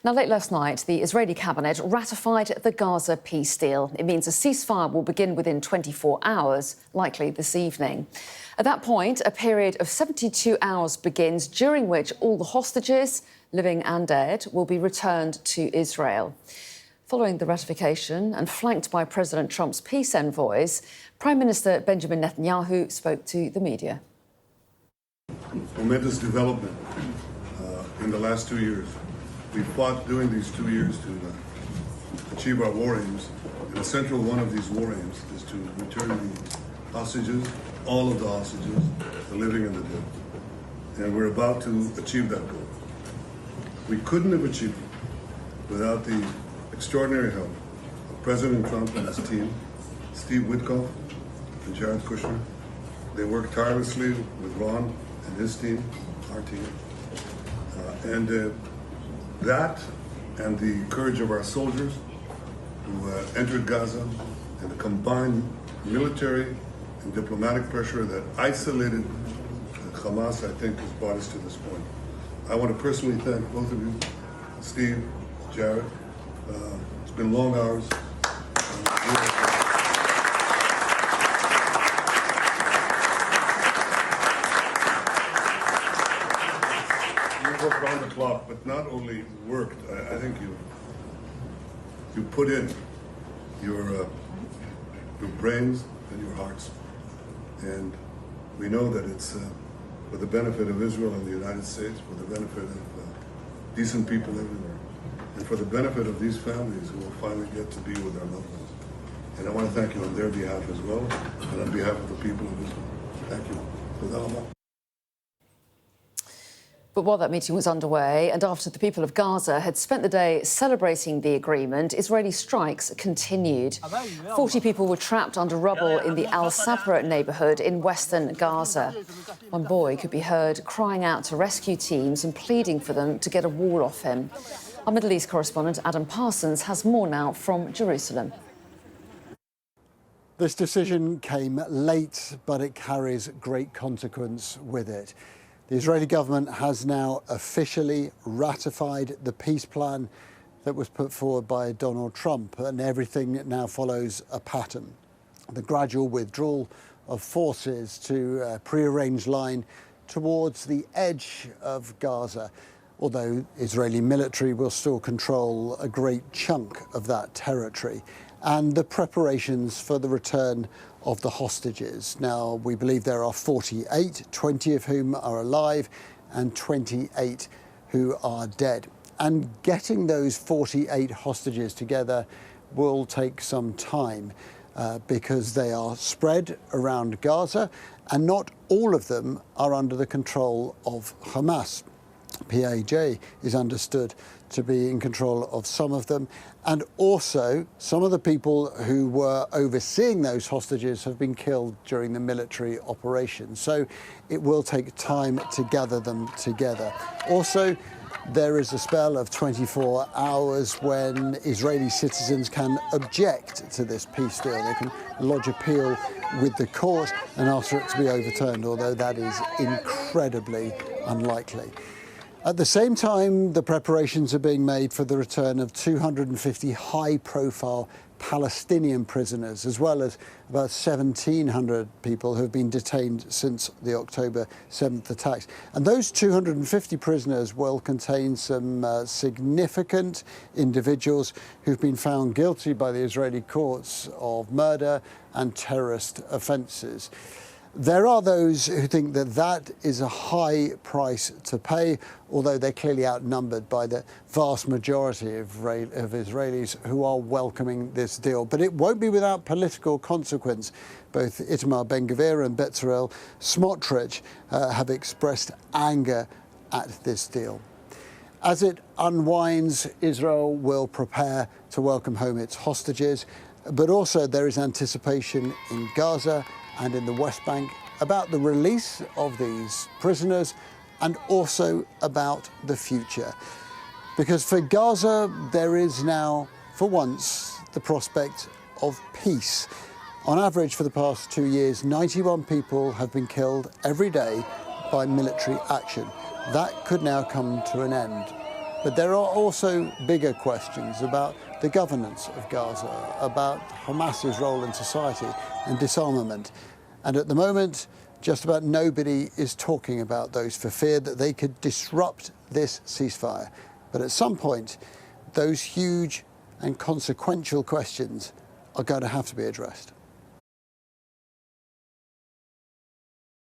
Now, late last night, the Israeli cabinet ratified the Gaza peace deal. It means a ceasefire will begin within 24 hours, likely this evening. At that point, a period of 72 hours begins, during which all the hostages, living and dead, will be returned to Israel. Following the ratification and flanked by President Trump's peace envoys, Prime Minister Benjamin Netanyahu spoke to the media. Momentous development in the last 2 years. We fought during these 2 years to achieve our war aims, and a central one of these war aims is to return the hostages, all of the hostages, the living and the dead. And we're about to achieve that goal. We couldn't have achieved it without the extraordinary help of President Trump and his team, Steve Witkoff and Jared Kushner. They worked tirelessly with Ron and his team, our team. That and the courage of our soldiers who entered Gaza and the combined military and diplomatic pressure that isolated Hamas, I think, has brought us to this point. I want to personally thank both of you, Steve, Jared. It's been long hours. Worked around the clock, but not only worked. I think you put in your brains and your hearts, and we know that it's for the benefit of Israel and the United States, for the benefit of decent people everywhere, and for the benefit of these families who will finally get to be with their loved ones. And I want to thank you on their behalf as well, and on behalf of the people of Israel. Thank you. But while that meeting was underway, and after the people of Gaza had spent the day celebrating the agreement, Israeli strikes continued. 40 people were trapped under rubble in the Al Sabra neighbourhood in western Gaza. One boy could be heard crying out to rescue teams and pleading for them to get a wall off him. Our Middle East correspondent Adam Parsons has more now from Jerusalem. This decision came late, but it carries great consequence with it. The Israeli government has now officially ratified the peace plan that was put forward by Donald Trump, and everything now follows a pattern. The gradual withdrawal of forces to a prearranged line towards the edge of Gaza, although Israeli military will still control a great chunk of that territory, and the preparations for the return of the hostages. Now, we believe there are 48, 20 of whom are alive and 28 who are dead. And getting those 48 hostages together will take some time because they are spread around Gaza, and not all of them are under the control of Hamas. PAJ is understood to be in control of some of them, and also some of the people who were overseeing those hostages have been killed during the military operation. So it will take time to gather them together. Also, there is a spell of 24 hours when Israeli citizens can object to this peace deal. They can lodge appeal with the court and ask for it to be overturned, although that is incredibly unlikely. At the same time, the preparations are being made for the return of 250 high-profile Palestinian prisoners, as well as about 1,700 people who have been detained since the October 7th attacks. And those 250 prisoners will contain some significant individuals who've been found guilty by the Israeli courts of murder and terrorist offences. There are those who think that that is a high price to pay, although they're clearly outnumbered by the vast majority of Israelis who are welcoming this deal. But it won't be without political consequence. Both Itamar Ben-Gvir and Bezalel Smotrich have expressed anger at this deal. As it unwinds, Israel will prepare to welcome home its hostages, but also there is anticipation in Gaza and in the West Bank about the release of these prisoners and also about the future. Because for Gaza, there is now, for once, the prospect of peace. On average, for the past 2 years, 91 people have been killed every day by military action. That could now come to an end. But there are also bigger questions about the governance of Gaza, about Hamas's role in society and disarmament. And at the moment, just about nobody is talking about those for fear that they could disrupt this ceasefire. But at some point, those huge and consequential questions are going to have to be addressed.